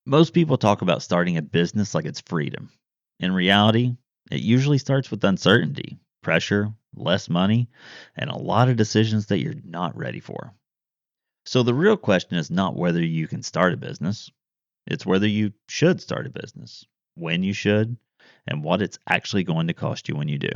Most people talk about starting a business like it's freedom. In reality, it usually starts with uncertainty, pressure, less money, and a lot of decisions that you're not ready for. So the real question is not whether you can start a business, it's whether you should start a business, when you should, and what it's actually going to cost you when you do.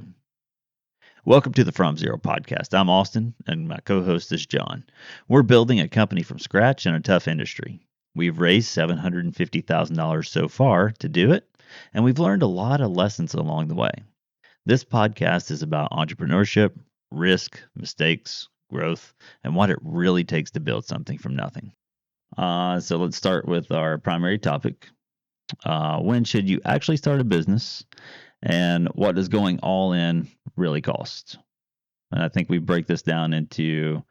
Welcome to the From Zero podcast. I'm Austin, and my co host is John. We're building a company from scratch in a tough industry. We've raised $750,000 so far to do it, and we've learned a lot of lessons along the way. This podcast is about entrepreneurship, risk, mistakes, growth, and what it really takes to build something from nothing. So let's start with our primary topic. When should you actually start a business? And what does going all in really cost? And I think we break this down into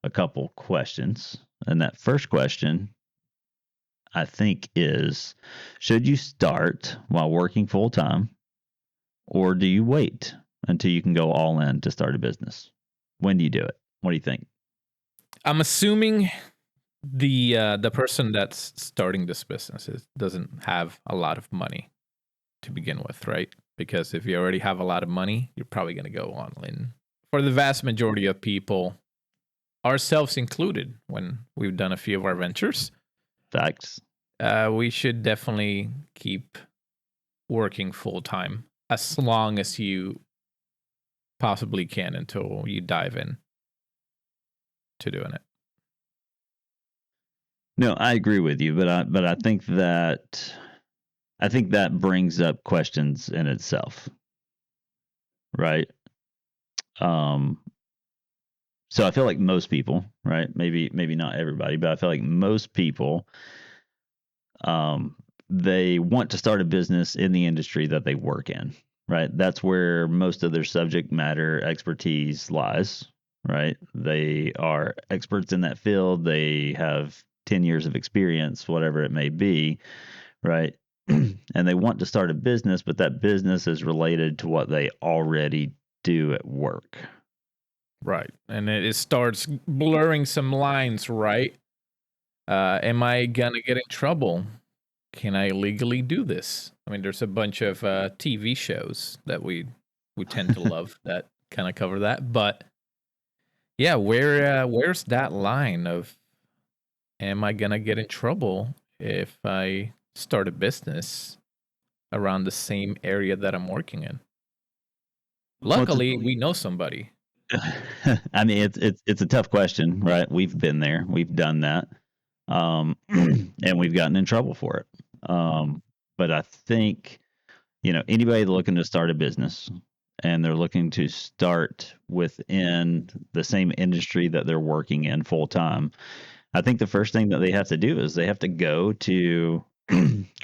a couple questions. And that first question, I think, is should you start while working full time, or do you wait until you can go all in to start a business? When do you do it? What do you think? I'm assuming the person that's starting this business doesn't have a lot of money to begin with, right? Because if you already have a lot of money, you're probably going to go online. For the vast majority of people, ourselves included, when we've done a few of our ventures, Facts. we should definitely keep working full time as long as you possibly can until you dive in to doing it. No, I agree with you, but I think that brings up questions in itself, right? So I feel like most people, right? Maybe not everybody, but I feel like most people, they want to start a business in the industry that they work in, right? That's where most of their subject matter expertise lies, right? They are experts in that field. They have 10 years of experience, whatever it may be, right? And they want to start a business, but that business is related to what they already do at work. Right. And it starts blurring some lines, right? Am I going to get in trouble? Can I legally do this? I mean, there's a bunch of TV shows that we tend to love that kind of cover that. But yeah, where's that line of am I going to get in trouble if I start a business around the same area that I'm working in? Luckily, we know somebody. I mean, it's a tough question, right? We've been there, we've done that, and we've gotten in trouble for it. But I think anybody looking to start a business and they're looking to start within the same industry that they're working in full time, I think the first thing that they have to do is they have to go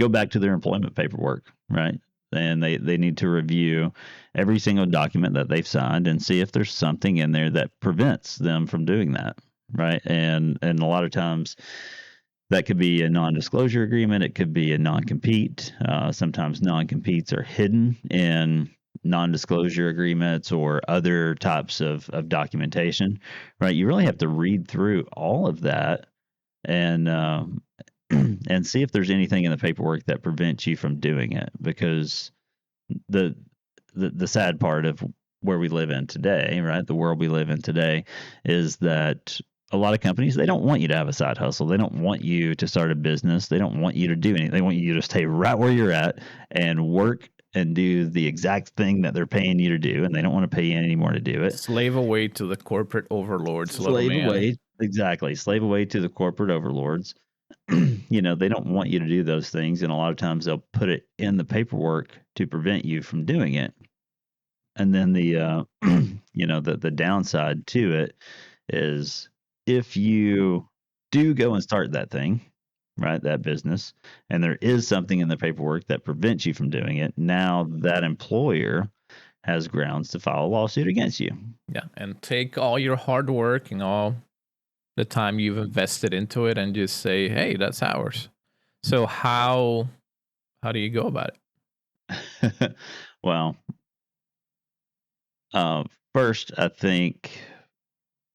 back to their employment paperwork, right? And they need to review every single document that they've signed and see if there's something in there that prevents them from doing that, right? And a lot of times that could be a non-disclosure agreement. It could be a non-compete. Sometimes non-competes are hidden in non-disclosure agreements or other types of documentation, right? You really have to read through all of that and and see if there's anything in the paperwork that prevents you from doing it. Because the sad part of where we live in today, right, the world we live in today, is that a lot of companies, they don't want you to have a side hustle. They don't want you to start a business. They don't want you to do anything. They want you to stay right where you're at and work and do the exact thing that they're paying you to do, and they don't want to pay you any more to do it. Slave away to the corporate overlords, little man. Away, exactly. Slave away to the corporate overlords. They don't want you to do those things, and a lot of times they'll put it in the paperwork to prevent you from doing it. And then the the downside to it is if you do go and start that thing, right, that business, and there is something in the paperwork that prevents you from doing it, now that employer has grounds to file a lawsuit against you. Yeah, and take all your hard work and all the time you've invested into it and just say, hey, that's ours. So how do you go about it? Well, first, I think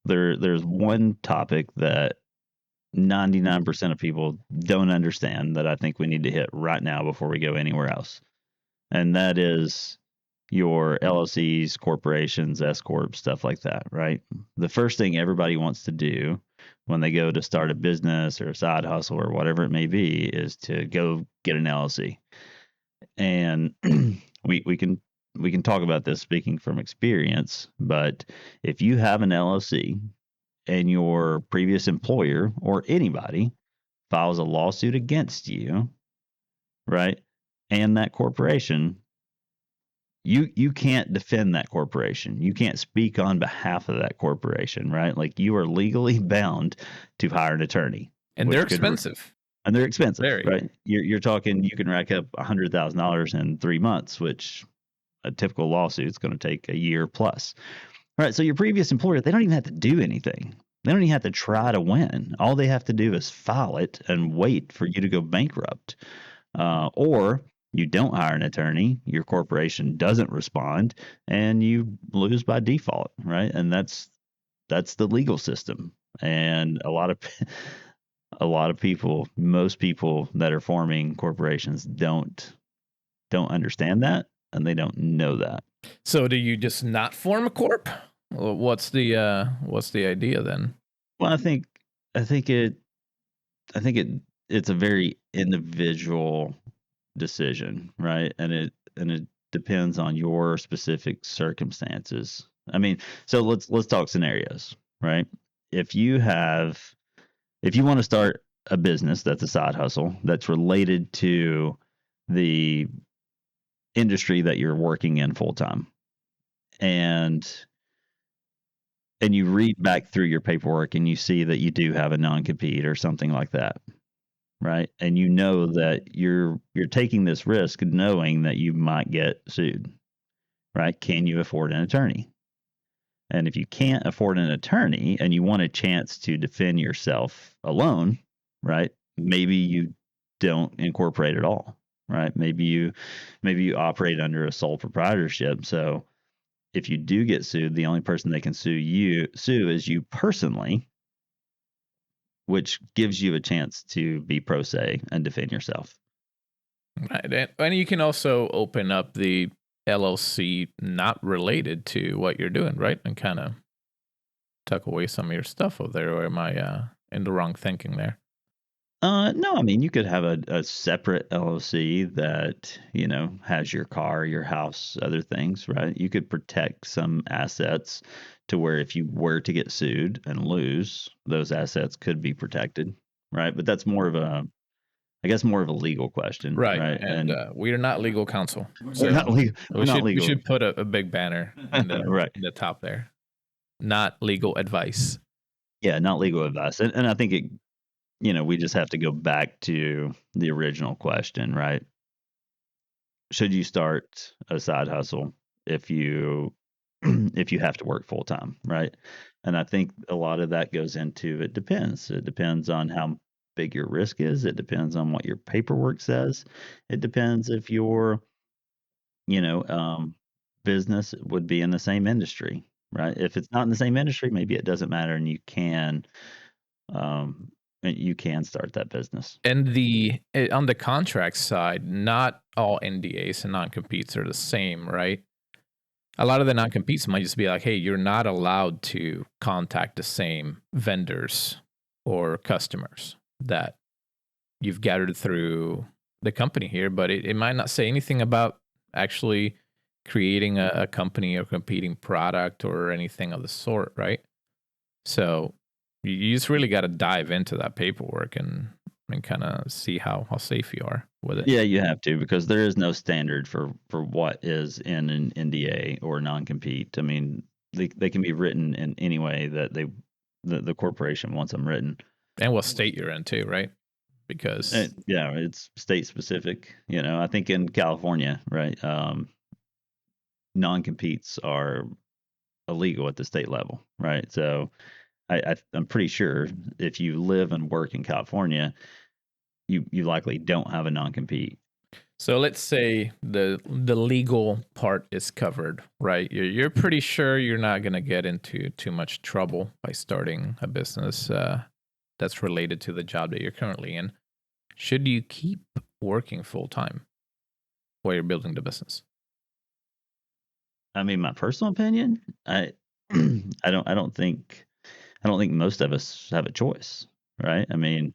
there's one topic that 99% of people don't understand that I think we need to hit right now before we go anywhere else. And that is your LLCs, corporations, S Corp, stuff like that, right? The first thing everybody wants to do when they go to start a business or a side hustle or whatever it may be is to go get an LLC. And we can talk about this speaking from experience, but if you have an LLC and your previous employer or anybody files a lawsuit against you, right? And that corporation, you can't defend that corporation. You can't speak on behalf of that corporation, right? Like you are legally bound to hire an attorney. And they're expensive. And they're expensive, Very. right? You're talking you can rack up $100,000 in 3 months, which a typical lawsuit is going to take a year plus. All right, so your previous employer, they don't even have to do anything. They don't even have to try to win. All they have to do is file it and wait for you to go bankrupt. Or you don't hire an attorney, your corporation doesn't respond, and you lose by default, right? And that's the legal system. And a lot of people, most people that are forming corporations don't understand that, and they don't know that. So do you just not form a corp? What's the idea then? Well, I think it's a very individual decision, right? And it depends on your specific circumstances. I mean, so let's talk scenarios, right? If you want to start a business that's a side hustle that's related to the industry that you're working in full time, and you read back through your paperwork and you see that you do have a non-compete or something like that, right? And you know that you're taking this risk knowing that you might get sued, right? Can you afford an attorney? And if you can't afford an attorney and you want a chance to defend yourself alone, right? Maybe you don't incorporate at all, right? Maybe you operate under a sole proprietorship. So if you do get sued, the only person they can sue is you personally, which gives you a chance to be pro se and defend yourself. Right. And you can also open up the LLC not related to what you're doing, right? And kind of tuck away some of your stuff over there. Or am I in the wrong thinking there? No, I mean, you could have a separate LLC that, has your car, your house, other things, right? You could protect some assets to where if you were to get sued and lose, those assets could be protected, right? But that's more of a legal question, right? And we are not legal counsel. So we're not legal. We should put a big banner in the, right. in the top there. Not legal advice. Yeah, not legal advice. And I think it, we just have to go back to the original question, right? Should you start a side hustle if you have to work full time, right? And I think a lot of that goes into it depends. It depends on how big your risk is. It depends on what your paperwork says. It depends if your business would be in the same industry, right? If it's not in the same industry, maybe it doesn't matter, and you can start that business. And on the contract side, not all NDAs and non-competes are the same, right? A lot of the non-competes might just be like, hey, you're not allowed to contact the same vendors or customers that you've gathered through the company here, but it might not say anything about actually creating a company or competing product or anything of the sort, right? So you just really got to dive into that paperwork and kind of see how safe you are with it. Yeah, you have to, because there is no standard for what is in an NDA or non-compete. I mean, they can be written in any way that the corporation wants them written. And what state you're in too, right? Because it's state specific. I think in California, right, non-competes are illegal at the state level, right? So I'm pretty sure if you live and work in California, you likely don't have a non-compete. So let's say the legal part is covered, right? You're pretty sure you're not going to get into too much trouble by starting a business that's related to the job that you're currently in, should you keep working full time while you're building the business? I mean, my personal opinion, I I don't think most of us have a choice, right? I mean,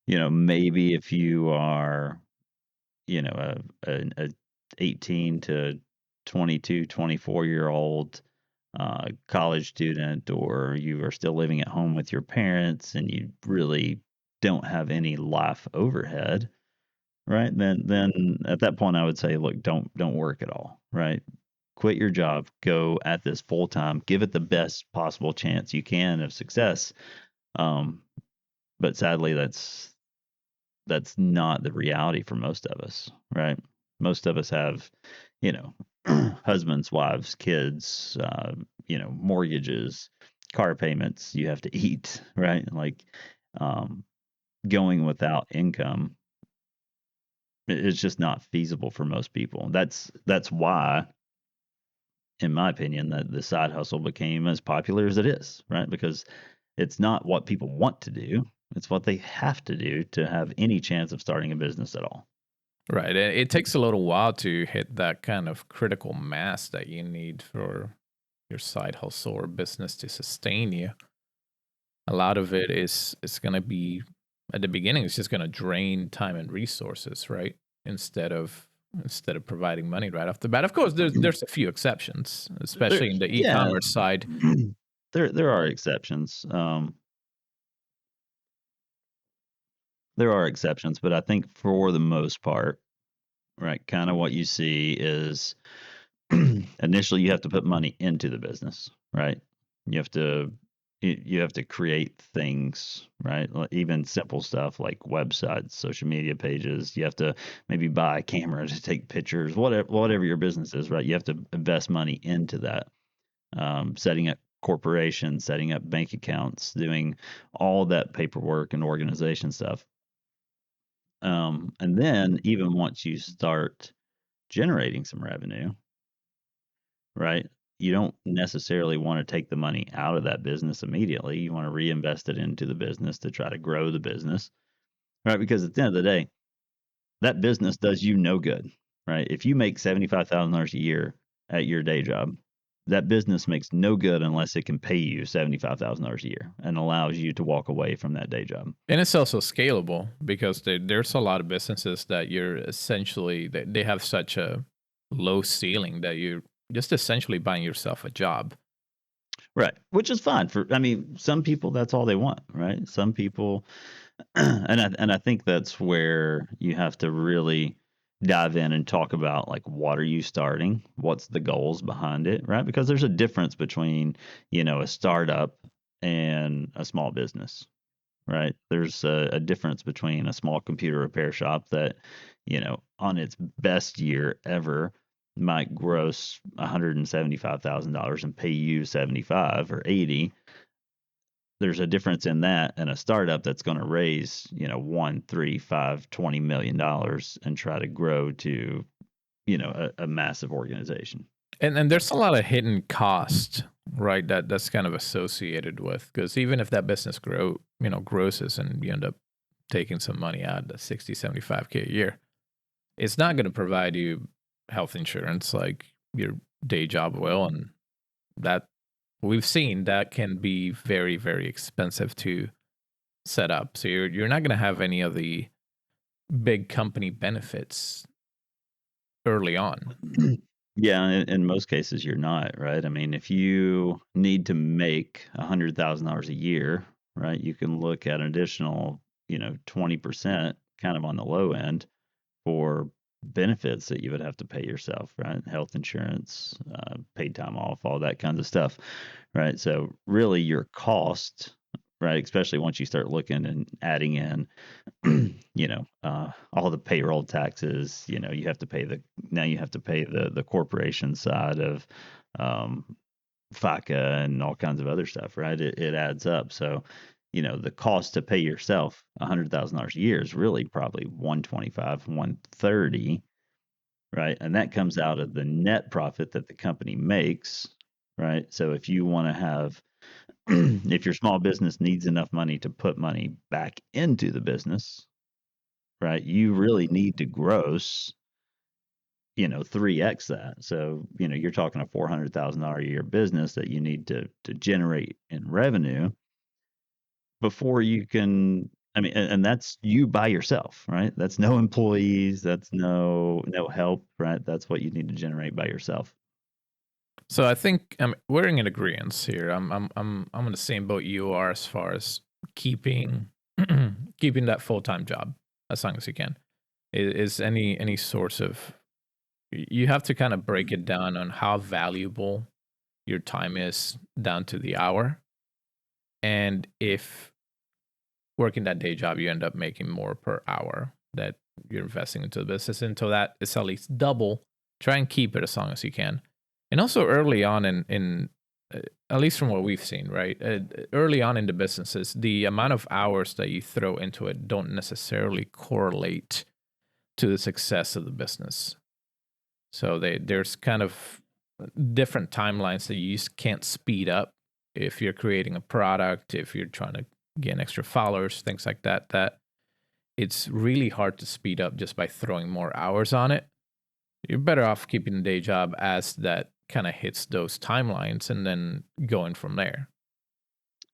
maybe if you are, a 18 to 22, 24-year-old college student, or you are still living at home with your parents and you really don't have any life overhead, right? Then at that point I would say, look, don't work at all, right? Quit your job, go at this full time, give it the best possible chance you can of success. Um, but sadly, that's not the reality for most of us, right? Most of us have, you know, husbands, wives, kids, mortgages, car payments. You have to eat, right? Like, um, going without income is just not feasible for most people. That's why, in my opinion, that the side hustle became as popular as it is, right? Because it's not what people want to do; it's what they have to do to have any chance of starting a business at all. Right. It takes a little while to hit that kind of critical mass that you need for your side hustle or business to sustain you. A lot of it is going to be at the beginning. It's just going to drain time and resources, right? Instead of providing money right off the bat. Of course, there's a few exceptions, There, especially in the yeah, e-commerce side. there are exceptions. There are exceptions, but I think for the most part, right, kind of what you see is initially you have to put money into the business, right? You have to you have to create things, right? Even simple stuff like websites, social media pages. You have to maybe buy a camera to take pictures, whatever your business is, right? You have to invest money into that. Setting up corporations, setting up bank accounts, doing all that paperwork and organization stuff. And then even once you start generating some revenue, right? You don't necessarily want to take the money out of that business immediately. You want to reinvest it into the business to try to grow the business, right? Because at the end of the day, that business does you no good, right? If you make $75,000 a year at your day job, that business makes no good unless it can pay you $75,000 a year and allows you to walk away from that day job. And it's also scalable because there's a lot of businesses that you're essentially they have such a low ceiling that you're just essentially buying yourself a job. Right. Which is fine for, I mean, some people that's all they want, right? Some people and I think that's where you have to really dive in and talk about like what are you starting? What's the goals behind it, right? Because there's a difference between, a startup and a small business, right? There's a difference between a small computer repair shop that, on its best year ever might gross $175,000 and pay you 75 or 80. There's a difference in that and a startup that's going to raise, 1, 3, 5, $20 million and try to grow to, a massive organization. And there's a lot of hidden cost, right? That's kind of associated with because even if that business grosses and you end up taking some money out, the 60, 75K a year, it's not going to provide you health insurance like your day job will, and that we've seen that can be very, very expensive to set up. So you're not going to have any of the big company benefits early on. Yeah, in most cases you're not, right? I mean, if you need to make $100,000 a year, right, you can look at an additional, 20% kind of on the low end for benefits that you would have to pay yourself, right? Health insurance, paid time off, all that kinds of stuff, right? So really your cost, right, especially once you start looking and adding in, all the payroll taxes, you have to pay the corporation side of um, FICA and all kinds of other stuff, right? It adds up. So, the cost to pay yourself $100,000 a year is really probably 125, 130, right? And that comes out of the net profit that the company makes, right? So if you want to have if your small business needs enough money to put money back into the business, right, you really need to gross, 3x that. So, you're talking a $400,000 a year business that you need to generate in revenue before you can. I mean, and that's you by yourself, right? That's no employees, that's no help, right? That's what you need to generate by yourself. So I think we're in agreement here. I'm in the same boat you are as far as keeping keeping that full time job as long as you can. Is any source of you have to kind of break it down on how valuable your time is down to the hour, and if working that day job you end up making more per hour that you're investing into the business until that is at least double. Try and keep it as long as you can. And also early on in at least from what we've seen, right? Early on in the businesses, the amount of hours that you throw into it don't necessarily correlate to the success of the business. So there's kind of different timelines that you just can't speed up if you're creating a product, if you're trying to gain extra followers, things like that. That it's really hard to speed up just by throwing more hours on it. You're better off keeping the day job as that kind of hits those timelines and then going from there.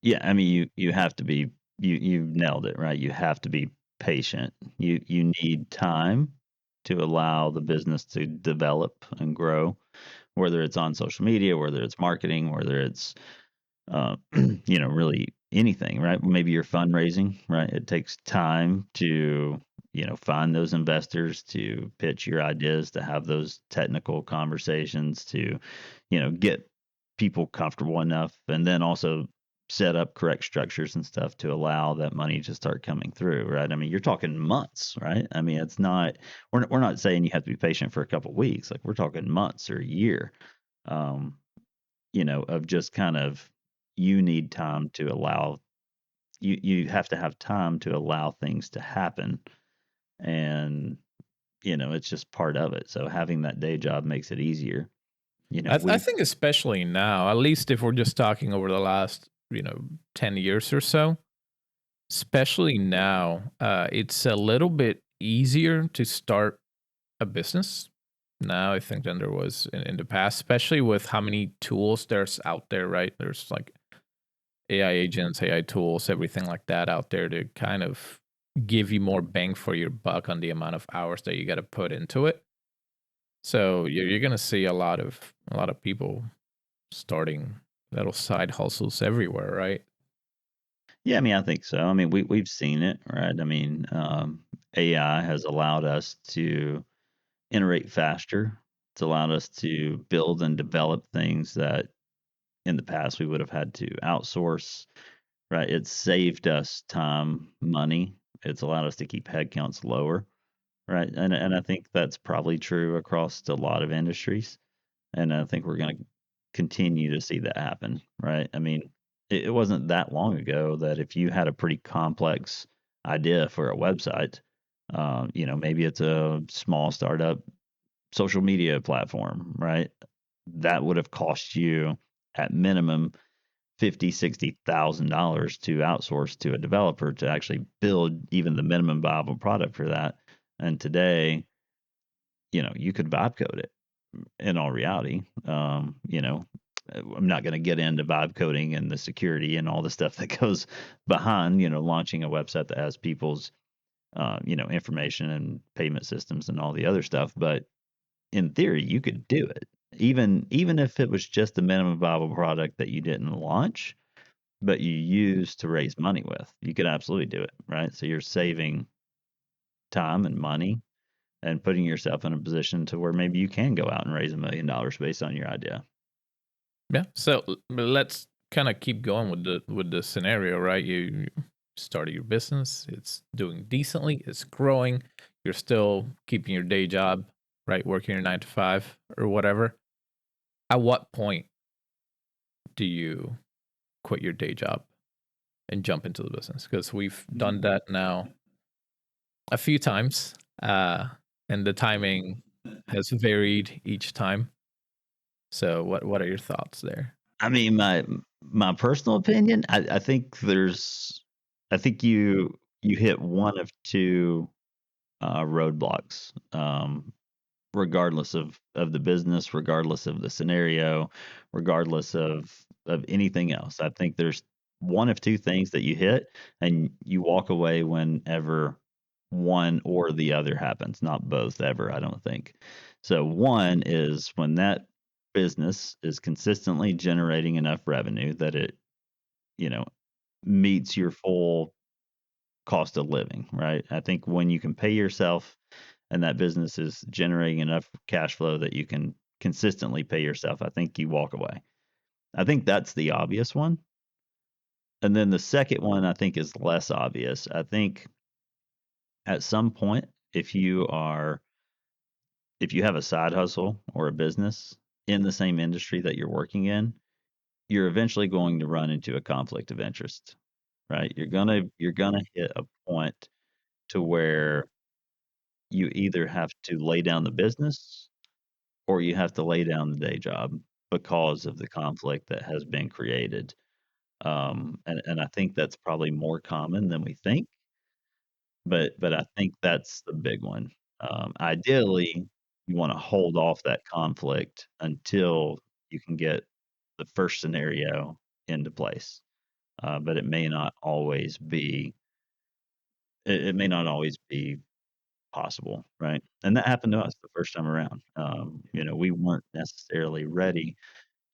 Yeah, I mean, you have to be you nailed it, right? You have to be patient. You need time to allow the business to develop and grow, whether it's on social media, whether it's marketing, whether it's really anything, right? Maybe you're fundraising, right? It takes time to, find those investors, to pitch your ideas, to have those technical conversations, to, get people comfortable enough, and then also set up correct structures and stuff to allow that money to start coming through, right? I mean, you're talking months, right? I mean, it's not, we're not saying you have to be patient for a couple of weeks. Like we're talking months or a year. Um, of just kind of you need time to allow you have to have time to allow things to happen. And, it's just part of it. So having that day job makes it easier. I We think especially now, at least if we're just talking over the last 10 years or so, especially now, it's a little bit easier to start a business now, I think, than there was in the past, especially with how many tools there's out there, right? There's like AI agents, AI tools, everything like that out there to kind of give you more bang for your buck on the amount of hours that you got to put into it. So you're gonna see a lot of people starting little side hustles everywhere, right? Yeah, I mean, I think so. I mean, we've seen it, right? I mean, AI has allowed us to iterate faster. It's allowed us to build and develop things that in the past we would have had to outsource. Right, it's saved us time, money. It's allowed us to keep headcounts lower, right? And I think that's probably true across a lot of industries, and I think we're gonna continue to see that happen, right? I mean, it wasn't that long ago that if you had a pretty complex idea for a website, maybe it's a small startup social media platform, right? That would have cost you at minimum 60,000 $60,000 to outsource to a developer to actually build even the minimum viable product for that. And today, you could vibe code it in all reality. I'm not going to get into vibe coding and the security and all the stuff that goes behind, launching a website that has people's, information and payment systems and all the other stuff. But in theory, you could do it. Even if it was just a minimum viable product that you didn't launch, but you use to raise money with. You could absolutely do it, right? So you're saving time and money and putting yourself in a position to where maybe you can go out and raise $1 million based on your idea. Yeah. So let's kind of keep going with the scenario, right? You started your business, it's doing decently, it's growing, you're still keeping your day job, right? Working your 9 to 5 or whatever. At what point do you quit your day job and jump into the business? Because we've done that now a few times, and the timing has varied each time. So, what are your thoughts there? I mean, My personal opinion, I think you hit one of two roadblocks, regardless of the business, regardless of the scenario, regardless of anything else. I think there's one of two things that you hit, and you walk away whenever one or the other happens, not both ever, I don't think. So one is when that business is consistently generating enough revenue that it, you know, meets your full cost of living, right? I think when you can pay yourself and that business is generating enough cash flow that you can consistently pay yourself, I think you walk away. I think that's the obvious one. And then the second one I think is less obvious. I think at some point, if you have a side hustle or a business in the same industry that you're working in, you're eventually going to run into a conflict of interest, right? You're gonna hit a point to where you either have to lay down the business or you have to lay down the day job because of the conflict that has been created. And I think that's probably more common than we think, but I think that's the big one. Ideally, you want to hold off that conflict until you can get the first scenario into place. But it may not always be possible, right? And that happened to us the first time around. We weren't necessarily ready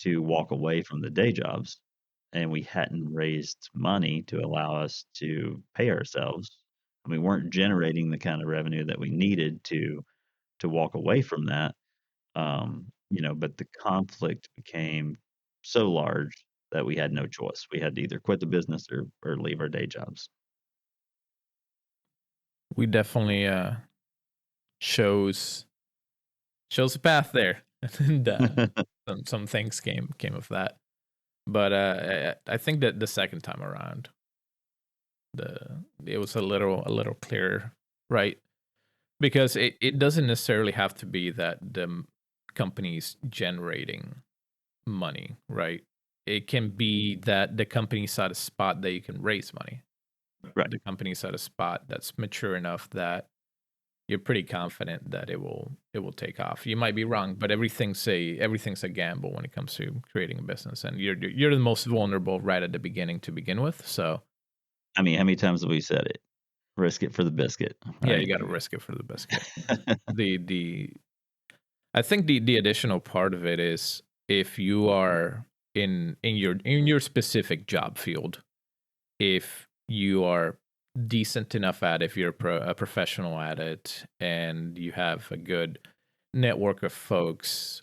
to walk away from the day jobs, and we hadn't raised money to allow us to pay ourselves. And we weren't generating the kind of revenue that we needed to walk away from that. But the conflict became so large that we had no choice. We had to either quit the business or leave our day jobs. We definitely chose a path there, and some things came of that. But I think that the second time around, it was a little clearer, right? Because it doesn't necessarily have to be that the company's generating money, right? It can be that the company's at a spot that you can raise money. Right. The company's at a spot that's mature enough that you're pretty confident that it will take off. You might be wrong, but everything's a gamble when it comes to creating a business, and you're the most vulnerable right at the beginning to begin with. So I mean, how many times have we said it? Risk it for the biscuit, yeah, right? you got to risk it for the biscuit. The I think the additional part of it is if you are in your specific job field, if you are decent enough at it, if you're a professional at it, and you have a good network of folks,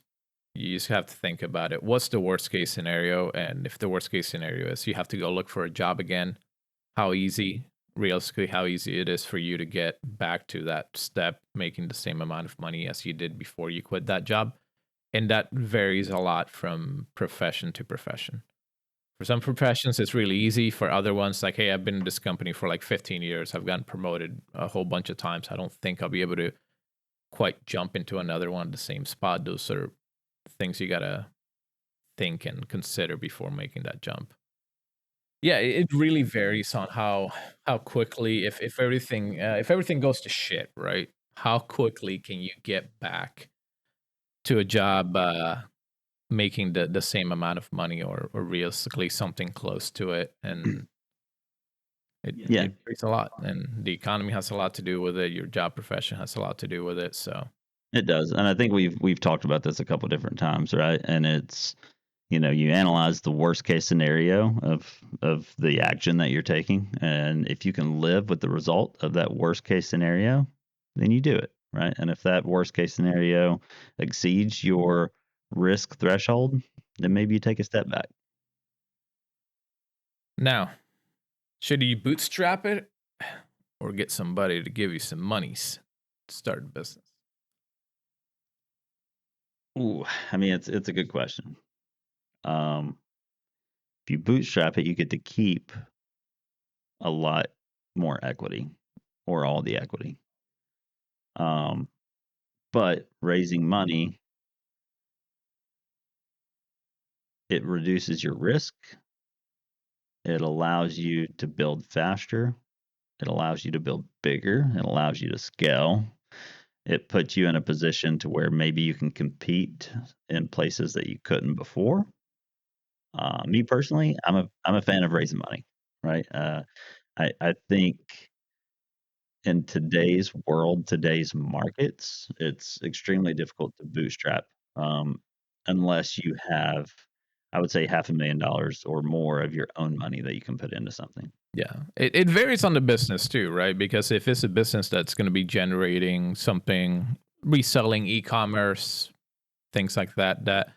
you just have to think about it. What's the worst case scenario? And if the worst case scenario is you have to go look for a job again, realistically, how easy it is for you to get back to that step, making the same amount of money as you did before you quit that job. And that varies a lot from profession to profession. For some professions, it's really easy. For other ones, like, hey, I've been in this company for like 15 years. I've gotten promoted a whole bunch of times. I don't think I'll be able to quite jump into another one at the same spot. Those are things you got to think and consider before making that jump. Yeah, it really varies on how quickly, if everything goes to shit, right? How quickly can you get back to a job making the same amount of money, or realistically something close to it? And Yeah, it varies a lot, and the economy has a lot to do with it. Your job profession has a lot to do with it. So it does. And I think we've talked about this a couple different times, right? And it's, you analyze the worst case scenario of the action that you're taking, and if you can live with the result of that worst case scenario, then you do it, right? And if that worst case scenario exceeds your risk threshold, then maybe you take a step back. now, should you bootstrap it or get somebody to give you some monies to start a business? Ooh, I mean, it's a good question. Um, if you bootstrap it, you get to keep a lot more equity or all the equity. Um, but raising money, it reduces your risk It allows you to build faster. It allows you to build bigger. It allows you to scale. It puts you in a position to where maybe you can compete in places that you couldn't before. Me personally, I'm a fan of raising money, right? I think in today's world, today's markets, it's extremely difficult to bootstrap, um, unless you have, I would say, $500,000 or more of your own money that you can put into something. Yeah. It varies on the business too, right? Because if it's a business that's going to be generating something, reselling e-commerce, things like that, that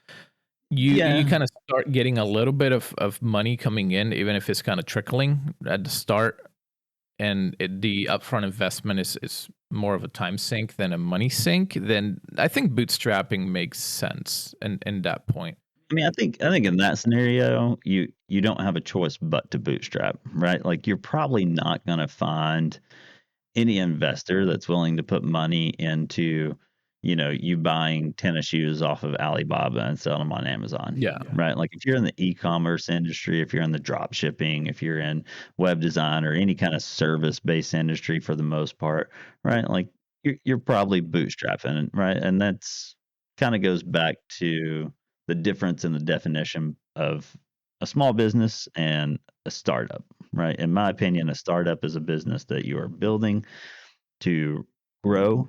you Yeah, kind of start getting a little bit of money coming in, even if it's kind of trickling at the start, and the upfront investment is more of a time sink than a money sink, then I think bootstrapping makes sense in that point. I mean, I think in that scenario, you don't have a choice but to bootstrap, right? Like you're probably not going to find any investor that's willing to put money into, you buying tennis shoes off of Alibaba and selling them on Amazon, Yeah. right? Like if you're in the e-commerce industry, if you're in the drop shipping, if you're in web design or any kind of service-based industry for the most part, right? Like you're probably bootstrapping, right? And that's kind of goes back to the difference in the definition of a small business and a startup, right? In my opinion, a startup is a business that you are building to grow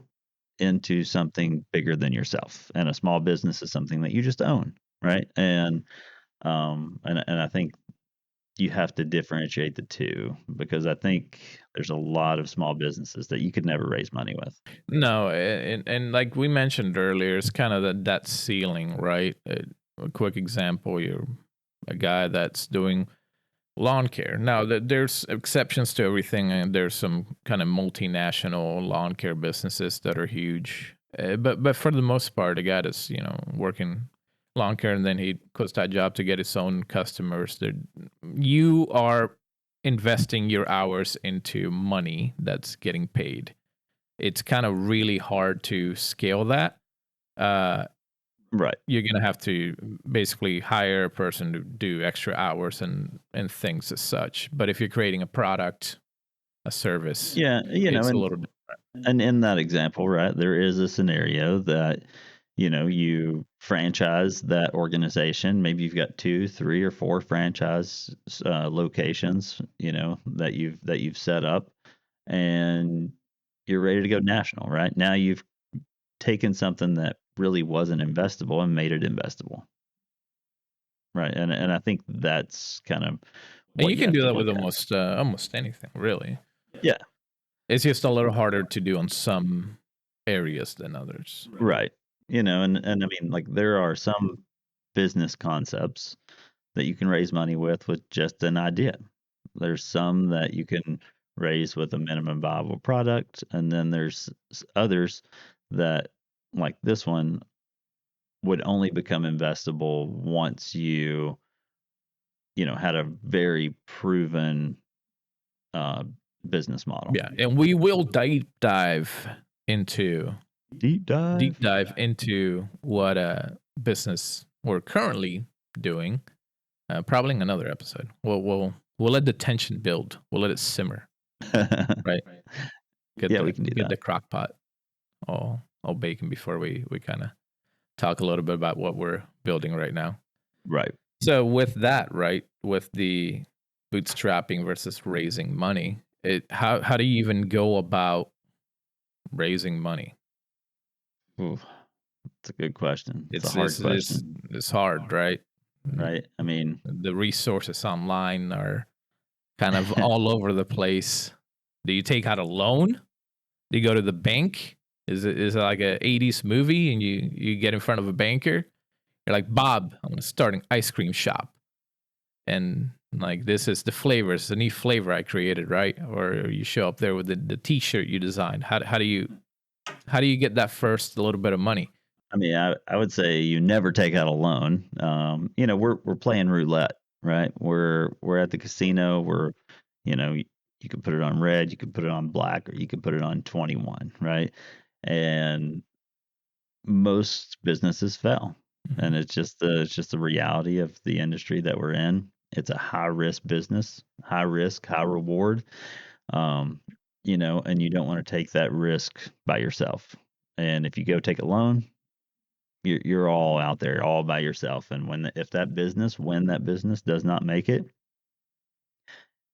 into something bigger than yourself, and a small business is something that you just own, right? And I think you have to differentiate the two, because I think there's a lot of small businesses that you could never raise money with. No, and like we mentioned earlier, it's kind of that ceiling, right? A quick example: you're a guy that's doing lawn care. Now, there's exceptions to everything, and there's some kind of multinational lawn care businesses that are huge. But for the most part, a guy that's working lawn care and then he quits that job to get his own customers. You are investing your hours into money that's getting paid. It's kind of really hard to scale that. Uh, Right. you're gonna have to basically hire a person to do extra hours and things as such. But if you're creating a product, a service, Yeah, it's a and little different. in that example, right, there is a scenario that, you franchise that organization. Maybe you've got two, three, or four franchise locations, that you've set up, and you're ready to go national. Right now, you've taken something that really wasn't investable and made it investable. Right, and I think that's kind of And what you you can have do to that with look at. almost anything, really. Yeah, It's just a little harder to do on some areas than others. right. And I mean, like there are some business concepts that you can raise money with just an idea. There's some that you can raise with a minimum viable product, and then there's others that, like this one, would only become investable once had a very proven uh, business model. Yeah, and we will into Deep deep dive. dive into what business we're currently doing. Probably in another episode. We'll let the tension build. We'll let it simmer. Right. Get Yeah, we the can do get that. the crock pot all baking before we kind of talk a little bit about what we're building right now. Right. So with that, right, with the bootstrapping versus raising money, how do you even go about raising money? Ooh, it's a good question. It's a It's hard it's it's question, it's hard, right? right? I mean, The resources online are kind of all over the place. Do you take out a loan? Do you go to the bank? Is it like a 80s movie and you get in front of a banker? You're like, Bob, I'm gonna start an ice cream shop. And like this is the flavors, the new flavor I created, right? Or you show up there with the t-shirt you designed. How do you get that first little bit of money? I mean, I would say you never take out a loan. We're playing roulette, right? We're at the casino. You could put it on red, you could put it on black, or you could put it on 21, right? And most businesses fail, Mhm. and it's just the reality of the industry that we're in. It's a high risk business, high risk, high reward. Um, and you don't want to take that risk by yourself. And if you go take a loan, you're all out there all by yourself. And when that business does not make it,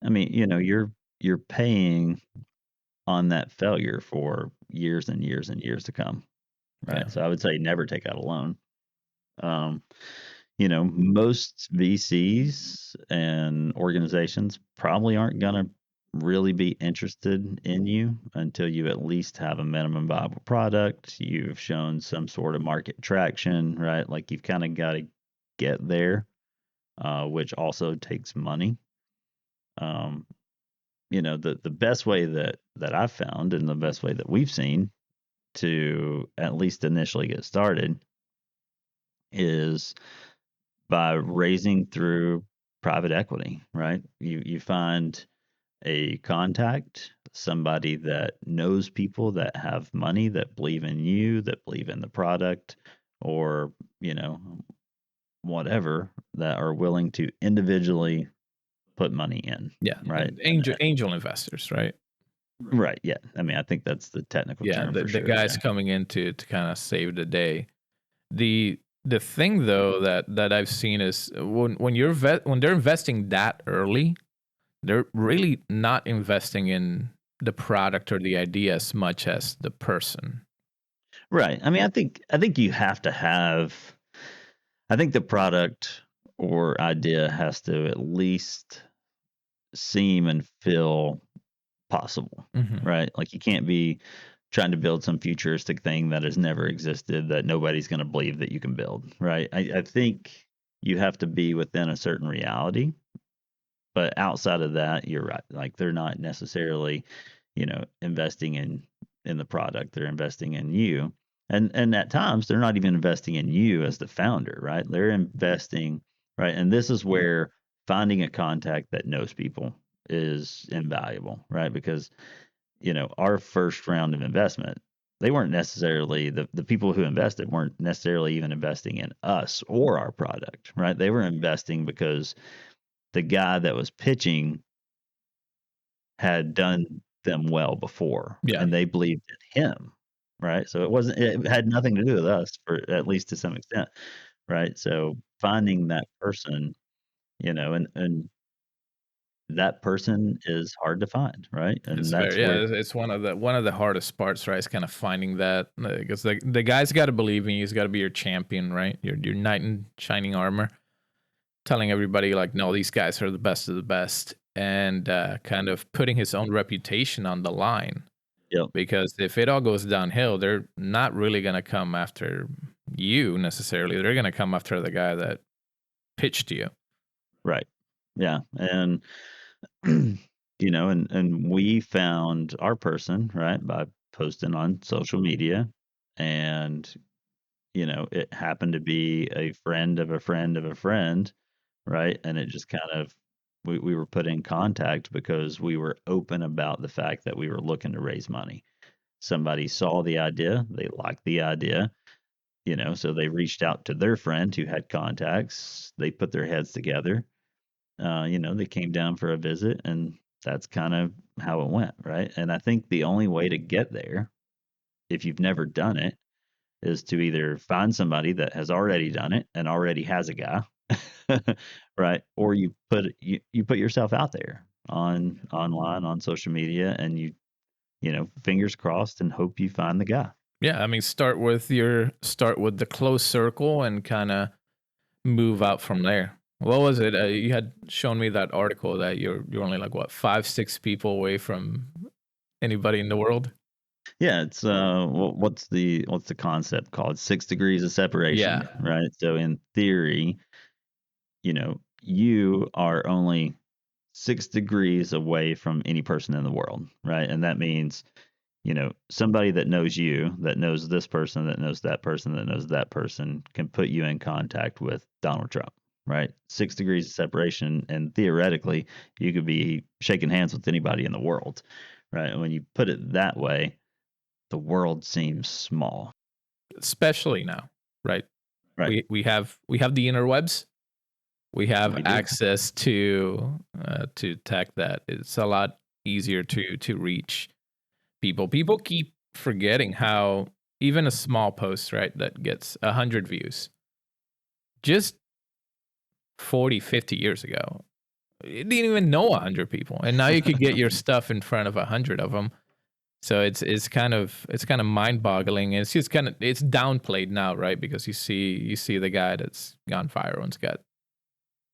I mean, you're paying on that failure for years and years and years to come, Yeah. right? So I would say never take out a loan. Um, most VCs and organizations probably aren't going to really be interested in you until you at least have a minimum viable product. You've shown some sort of market traction, right? Like you've kind of got to get there, which also takes money. Um, the best way that I've found and the best way that we've seen to at least initially get started is by raising through private equity, right? You find a contact, somebody that knows people that have money, that believe in you, that believe in the product, or, whatever, that are willing to individually put money in, Yeah. right? Angel investors, right? Right, yeah. I mean, I think that's the technical Yeah, term the for the sure. guys Yeah. coming in to kind of save the day. The thing though that I've seen is when they're investing that early, they're really not investing in the product or the idea as much as the person. Right. I mean, I think you have to have I think the product or idea has to at least seem and feel possible, Hmm. right? Like you can't be trying to build some futuristic thing that has never existed that nobody's going to believe that you can build, right? I think you have to be within a certain reality, but outside of that, you're right. Like they're not necessarily, investing in the product. They're investing in you. And at times they're not even investing in you as the founder, right? They're investing, right? And this is where finding a contact that knows people is invaluable, right? Because, our first round of investment, they weren't necessarily the people who invested weren't necessarily even investing in us or our product, right? They were investing because the guy that was pitching had done them well before Yeah, and they believed in him, right? So it had nothing to do with us, for at least to some extent, right? So finding that person, and that person is hard to find, right? it's And very that's where it's one of the hardest parts, right? It's kind of finding that because the guy's got to believe in you. He's got to be your champion, right? Your knight in shining armor, telling everybody like, no, these guys are the best of the best, and kind of putting his own reputation on the line. yep, Because if it all goes downhill, they're not really gonna come after you necessarily. They're gonna come after the guy that pitched you. right. Yeah. And and we found our person, right, by posting on social media. And it happened to be a friend of a friend of a friend, right? And it just kind of we were put in contact because we were open about the fact that we were looking to raise money. Somebody saw the idea, they liked the idea, so they reached out to their friend who had contacts. They put their heads together. They came down for a visit, and that's kind of how it went, right? And I think the only way to get there, if you've never done it, is to either find somebody that has already done it and already has a guy, right? Or you put yourself out there online on social media, and fingers crossed and hope you find the guy. Yeah, I mean, start with the close circle and kind of move out from there. What was it? You had shown me that article that you're only like what 5-6 people away from anybody in the world. Yeah, it's what's the concept called? 6 degrees of Yeah, separation, right? So in theory, you are only 6 degrees away from any person in the world, right? And that means somebody that knows you, that knows this person, that knows that person, that knows that person can put you in contact with Donald Trump, right? 6 degrees of separation. And theoretically, you could be shaking hands with anybody in the world, right? And when you put it that way, the world seems small, especially now, right? right? We have the interwebs. we have We do. access to tech that it's a lot easier to reach people. People keep forgetting how even a small post, right, that gets 100 views just 40, 50 years ago, it didn't even know 100 people, and now you could get your stuff in front of 100 of them. So it's kind of mind-boggling. It's just kind of it's downplayed now, right? Because you see the guy that's gone viral and's got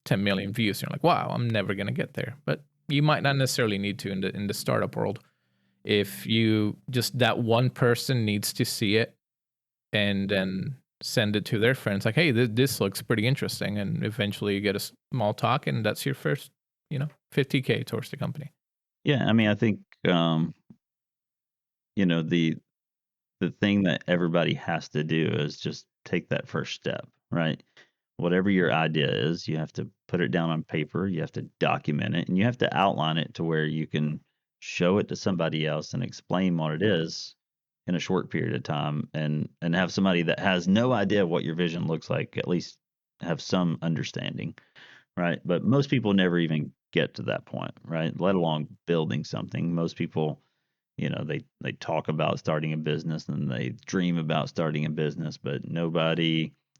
10 million views. And you're like, wow, I'm never gonna get there. But you might not necessarily need to in the startup world. If you just that one person needs to see it and then send it to their friends, like, hey, this looks pretty interesting, and eventually you get a small talk, and that's your first, 50K towards the company. Yeah, I mean, I think you know, the thing that everybody has to do is just take that first step, right? Whatever your idea is, you have to put it down on paper, you have to document it, and you have to outline it to where you can show it to somebody else and explain what it is in a short period of time, and have somebody that has no idea what your vision looks like at least have some understanding, right? But most people never even get to that point, right? Let alone building something. Most people, they talk about starting a business and they dream about starting a business, but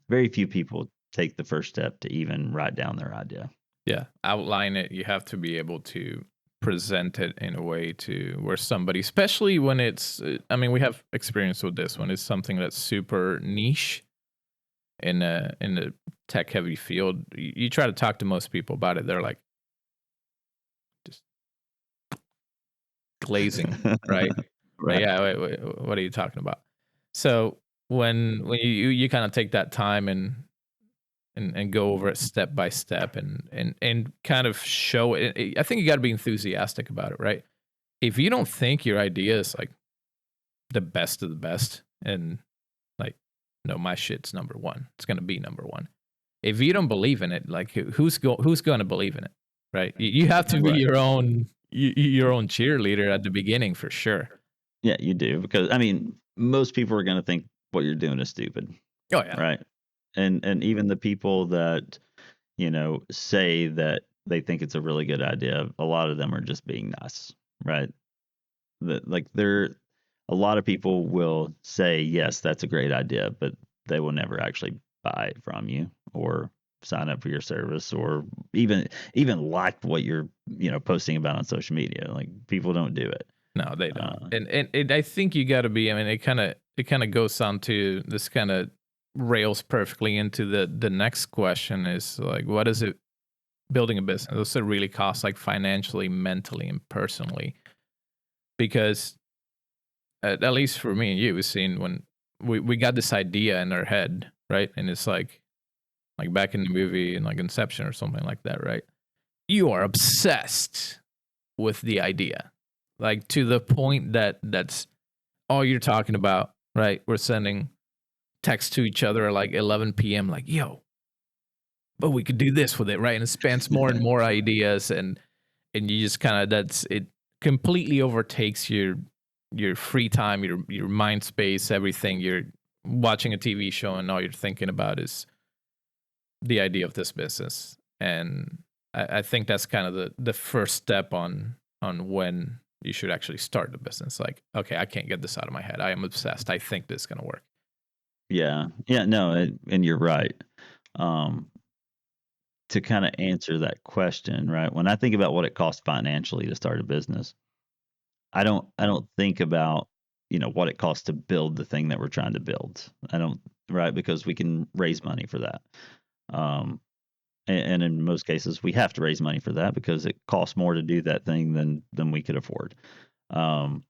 very few people take the first step to even write down their idea. Yeah, outline it. You have to be able to present it in a way to where somebody, especially when it's, I mean, we have experience with this when it's something that's super niche in a tech heavy field. You try to talk to most people about it, they're like just glazing, right? Like, Right. yeah, wait, what are you talking about? So when you kind of take that time and go over it step by step and kind of show it. I think you got to be enthusiastic about it, right? If you don't think your idea is like the best of the best, and like, no, my shit's number one, it's gonna be number one. If you don't believe in it, like who's going to believe in it, right? You have to be Right. your own cheerleader at the beginning for sure. Yeah, you do, because I mean, most people are going to think what you're doing is stupid, Oh yeah, right? And even the people that, say that they think it's a really good idea, a lot of them are just being nice, right? That like they're a lot of people will say, yes, that's a great idea, but they will never actually buy it from you or sign up for your service or even like what you're, posting about on social media. Like people don't do it. no, they don't. Uh, And I think you got to be. I mean, it kind of goes on to this kind of rails perfectly into the next question is like, what is it building a business? Does it really cost, like financially, mentally, and personally? Because at least for me and you, we've seen when we got this idea in our head, right? And it's like back in the movie in like Inception or something like that, right? You are obsessed with the idea, like to the point that that's all you're talking about, right? We're sending texts to each other at like 11 p.m. like, yo, but we could do this with it, right? And it spans more and more ideas, and you just kind of that's it completely overtakes your free time, your mind space, everything. You're watching a TV show, and all you're thinking about is the idea of this business. And I think that's kind of the first step on when you should actually start the business. Like, okay, I can't get this out of my head. I am obsessed. I think this is gonna work. yeah, yeah, no, and you're right. Um, to kind of answer that question, right? When I think about what it costs financially to start a business, I don't think about, what it costs to build the thing that we're trying to build. I don't, right? Because we can raise money for that. Um, and in most cases we have to raise money for that because it costs more to do that thing than we could afford. Um,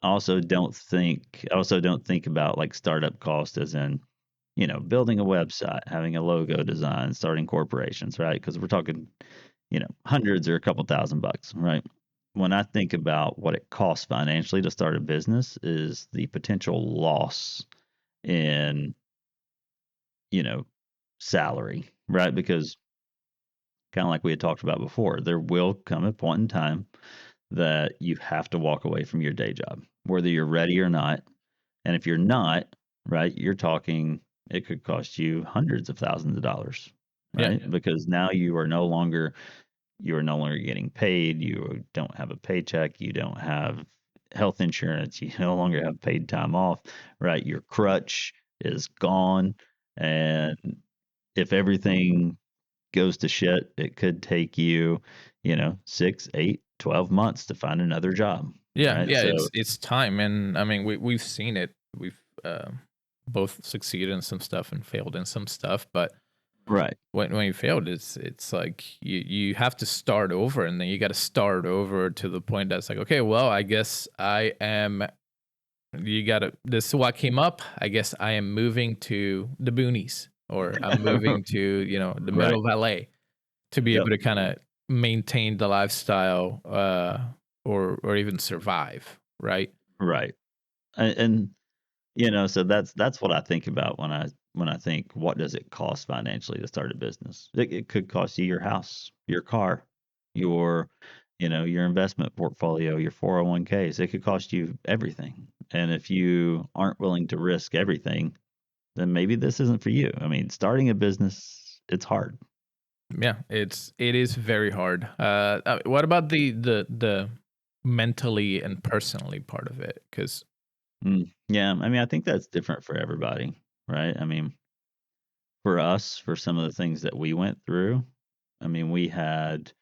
I also don't think about like startup cost as in, building a website, having a logo design, starting corporations, right? Because we're talking, hundreds or a couple $1,000, right? When I think about what it costs financially to start a business is the potential loss in, you know, salary, right? Because kind of like we had talked about before, there will come a point in time that you have to walk away from your day job, whether you're ready or not. And if you're not, right, you're talking, it could cost you hundreds of thousands of dollars. right? Because now you are no longer getting paid. You don't have a paycheck. You don't have health insurance. You no longer have paid time off, right? Your crutch is gone. And if everything goes to shit, it could take you, 6, 8, 12 months to find another job, right? Yeah. So, It's time, and I mean we've seen it. We've both succeeded in some stuff and failed in some stuff, but right, when you failed, it's like you have to start over, and then you got to start over to the point that's like, okay, well, I guess I am. You got to. This is what came up. I guess I am moving to the boonies, or I'm moving to the right, middle of LA to be yep, able to kind of maintain the lifestyle, or even survive, right? right. And so that's what I think about when I think, what does it cost financially to start a business? It could cost you your house, your car, your your investment portfolio, your 401ks. It could cost you everything. And if you aren't willing to risk everything, then maybe this isn't for you. I mean, starting a business, it's hard. Yeah, it is very hard. What about the mentally and personally part of it? Because Yeah, I mean, I think that's different for everybody, right? I mean, for us, for some of the things that we went through, I mean, we had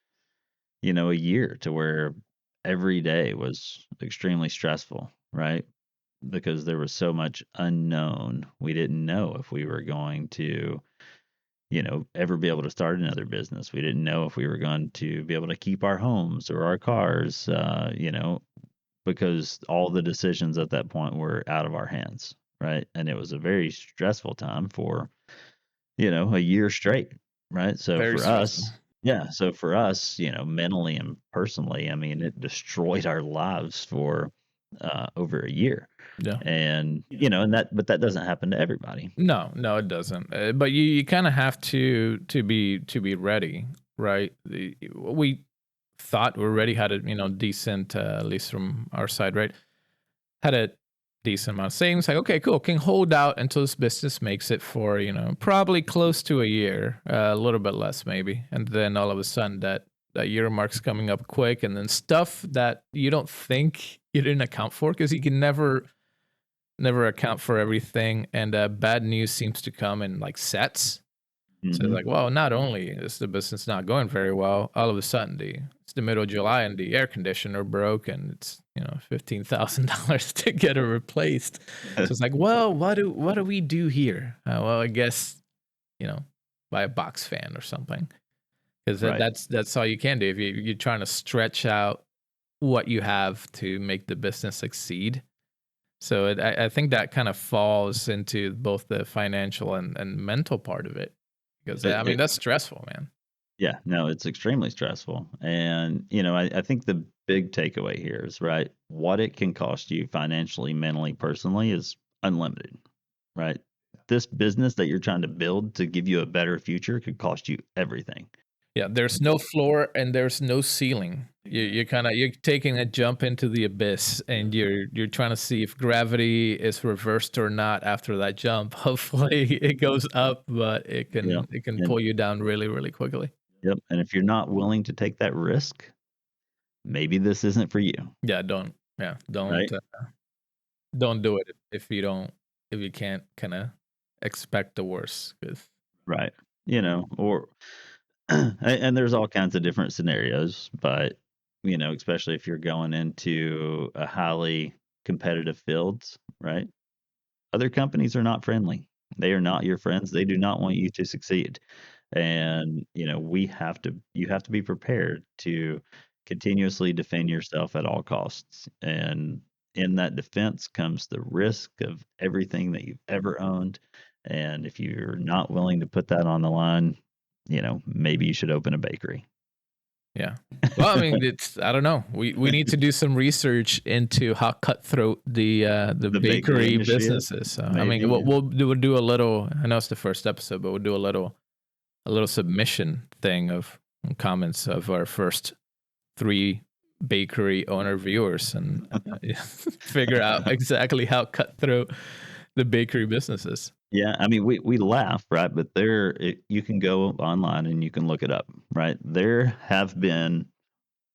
a year to where every day was extremely stressful, right? Because there was so much unknown. We didn't know if we were going to, ever be able to start another business. We didn't know if we were going to be able to keep our homes or our cars, because all the decisions at that point were out of our hands, right? And it was a very stressful time for, a year straight, right? So very for stressful. us, yeah, so for us, mentally and personally, I mean, it destroyed our lives for over a year. Yeah. And, but that doesn't happen to everybody. No, no, it doesn't. But you kind of have to be ready, right? We thought we already had a decent, at least from our side, right? Had a decent amount of savings. Like, okay, cool, can hold out until this business makes it for probably close to a year, a little bit less maybe, and then all of a sudden that year mark's coming up quick, and then stuff that you don't think you didn't account for, because you can never account for everything, and bad news seems to come in like sets. So it's Hmm. like, well, not only is the business not going very well, all of a sudden it's the middle of July and the air conditioner broke, and it's $15,000 to get it replaced. So it's like, well, what do we do here? Well, I guess you know buy a box fan or something, because Right. that's all you can do if you're trying to stretch out what you have to make the business succeed. So I think that kind of falls into both the financial and mental part of it, because It, I mean it, that's stressful, man. yeah, no, it's extremely stressful. And, I think the big takeaway here is, right, what it can cost you financially, mentally, personally is unlimited, right? This business that you're trying to build to give you a better future could cost you everything. Yeah, there's no floor and there's no ceiling. You're taking a jump into the abyss, and you're trying to see if gravity is reversed or not after that jump. Hopefully it goes up, but it Yeah. can it can And pull you down really, really quickly. yep. And if you're not willing to take that risk, maybe this isn't for you, Yeah, don't yeah, right? don't do it if you can't kind of expect the worst. 'Cause Right. Or and there's all kinds of different scenarios, but especially if you're going into a highly competitive fields, right? Other companies are not friendly. They are not your friends. They do not want you to succeed. And, you have to be prepared to continuously defend yourself at all costs. And in that defense comes the risk of everything that you've ever owned. And if you're not willing to put that on the line, maybe you should open a bakery. Yeah. Well, I mean, it's I don't know. We need to do some research into how cutthroat the The bakery bakery industry is, business is. So, I mean, maybe. we'll do a little. I know it's the first episode, but we'll do a little submission thing of comments of our first 3 bakery owner viewers, and figure out exactly how cutthroat the bakery business is. Yeah, I mean, we laugh, right? But you can go online and you can look it up, right? There have been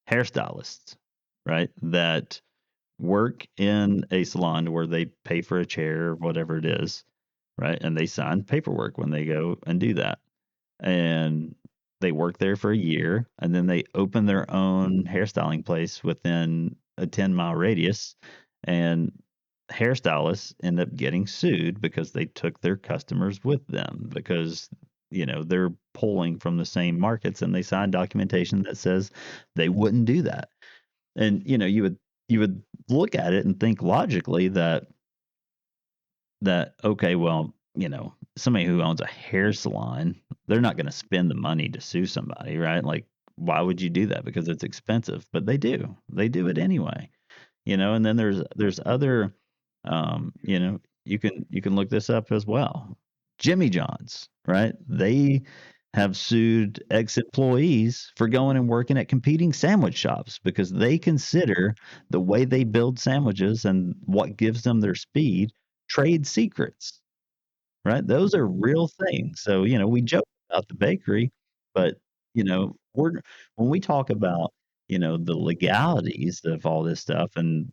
hairstylists, right, that work in a salon where they pay for a chair or whatever it is, right? And they sign paperwork when they go and do that. And they work there for a year and then they open their own hairstyling place within a 10-mile radius. And hairstylists end up getting sued because they took their customers with them because they're pulling from the same markets and they signed documentation that says they wouldn't do that. And you would look at it and think logically that okay, well, somebody who owns a hair salon, they're not going to spend the money to sue somebody, right? Like, why would you do that? Because it's expensive, but they do it anyway. And then there's other, you can look this up as well. Jimmy John's, right? They have sued ex-employees for going and working at competing sandwich shops because they consider the way they build sandwiches and what gives them their speed trade secrets, right? Those are real things. So, we joke about the bakery, but when we talk about, the legalities of all this stuff and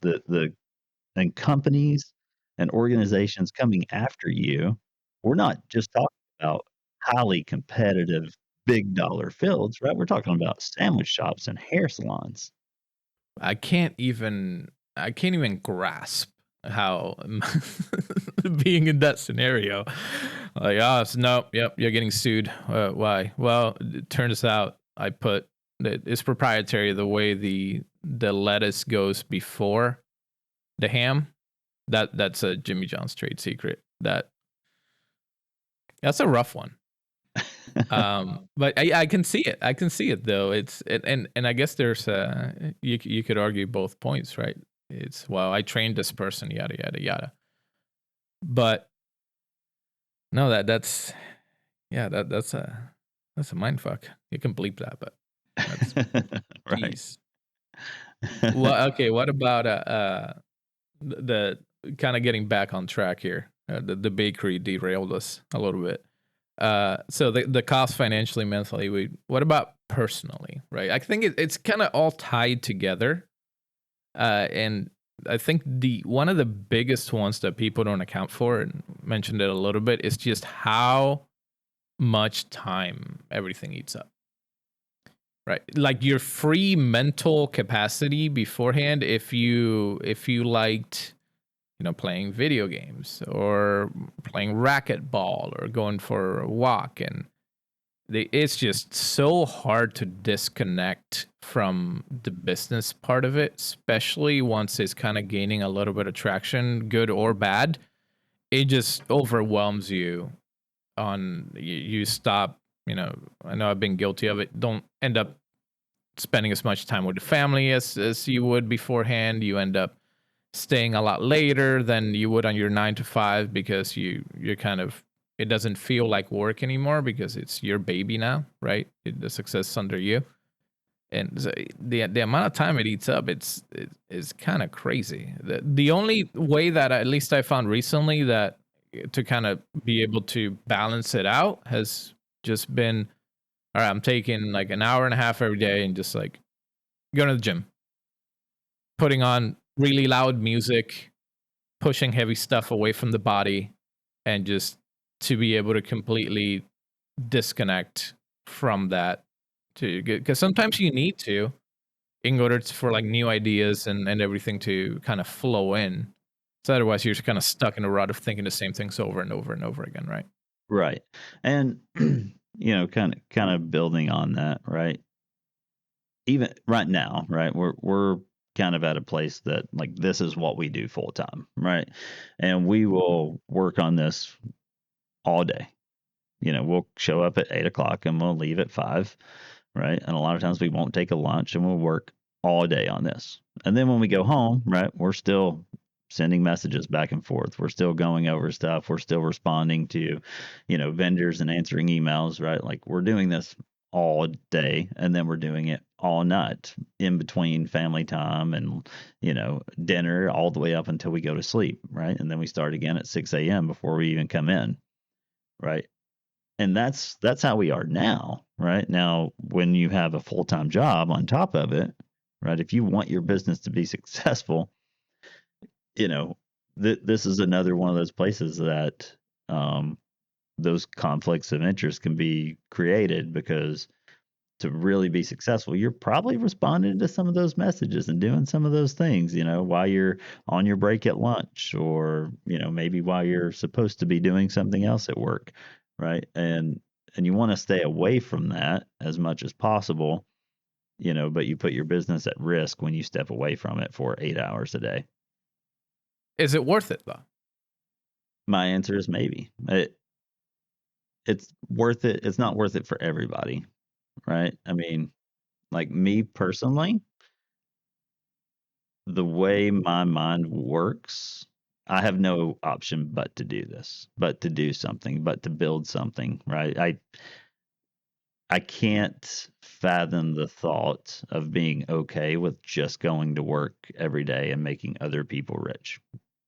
and companies and organizations coming after you, we're not just talking about highly competitive big dollar fields, right? We're talking about sandwich shops and hair salons. I can't even grasp how being in that scenario, like, no, yep, you're getting sued. Why? Well, it turns out I put it's proprietary the way the lettuce goes before the ham. That's a Jimmy John's trade secret. That's a rough one. But I can see it. I can see it though. And I guess there's you could argue both points, right? It's, well, I trained this person, yada yada yada. But no, that's yeah, that's a mind fuck. You can bleep that, but that's Right. jeez. Well, okay. What about the kind of getting back on track here? The bakery derailed us a little bit. So the cost financially, mentally. What about personally? Right. I think it's kind of all tied together. And I think the one of the biggest ones that people don't account for, and mentioned it a little bit, is just how much time everything eats up. Right. Like your free mental capacity beforehand, if you liked, playing video games or playing racquetball or going for a walk, and it's just so hard to disconnect from the business part of it, especially once it's kind of gaining a little bit of traction, good or bad. It just overwhelms you. You stop. I know I've been guilty of it. Don't end up spending as much time with the family as you would beforehand. You end up staying a lot later than you would on your 9 to 5 because you're kind of, it doesn't feel like work anymore because it's your baby now, right? The success is under you. And so the amount of time it eats up, it's kind of crazy. The only way that at least I found recently that to kind of be able to balance it out has just been, all right, I'm taking like an hour and a half every day and just like going to the gym, putting on really loud music, pushing heavy stuff away from the body, and just to be able to completely disconnect from that, to because sometimes you need to, in order for like new ideas and everything to kind of flow in. So otherwise you're just kind of stuck in a rut of thinking the same things over and over and over again, right? Right. And kind of building on that, right? Even right now, right? We're kind of at a place that like this is what we do full time, right? And we will work on this all day. We'll show up at 8 o'clock and we'll leave at 5, right? And a lot of times we won't take a lunch and we'll work all day on this. And then when we go home, right, we're still sending messages back and forth. We're still going over stuff. We're still responding to, vendors and answering emails, right? Like we're doing this all day and then we're doing it all night in between family time and, dinner all the way up until we go to sleep, right? And then we start again at 6 a.m. before we even come in. right? And that's how we are now, right? Now, when you have a full-time job on top of it, right? If you want your business to be successful, you know, this is another one of those places that um, those conflicts of interest can be created because to really be successful, you're probably responding to some of those messages and doing some of those things, while you're on your break at lunch or, maybe while you're supposed to be doing something else at work, right? And you want to stay away from that as much as possible, but you put your business at risk when you step away from it for 8 hours a day. Is it worth it though? My answer is maybe. It's worth it. It's not worth it for everybody, right? I mean, like me personally, the way my mind works, I have no option but to do this, but to do something, but to build something, right? I can't fathom the thought of being okay with just going to work every day and making other people rich.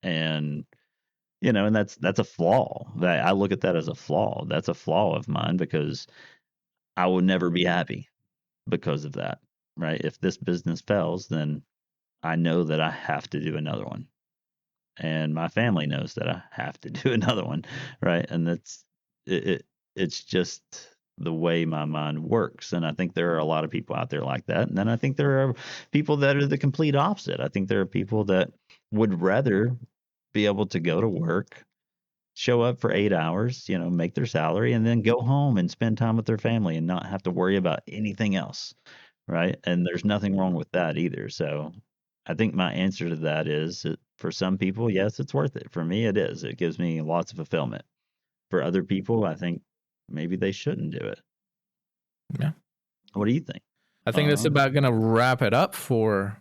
And and that's a flaw. That I look at that as a flaw. That's a flaw of mine because I will never be happy because of that, right? If this business fails, then I know that I have to do another one. And my family knows that I have to do another one, right? And that's it's just the way my mind works. And I think there are a lot of people out there like that. And then I think there are people that are the complete opposite. I think there are people that would rather be able to go to work, show up for 8 hours, make their salary, and then go home and spend time with their family and not have to worry about anything else, right? And there's nothing wrong with that either. So I think my answer to that is for some people, yes, it's worth it. For me, it is. It gives me lots of fulfillment. For other people, I think maybe they shouldn't do it. Yeah. What do you think? I think that's about going to wrap it up for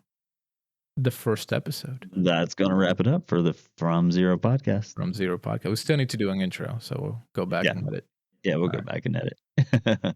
the first episode. That's going to wrap it up for the From Zero podcast. From Zero podcast. We still need to do an intro, so we'll go back and edit. Yeah, we'll go back and edit.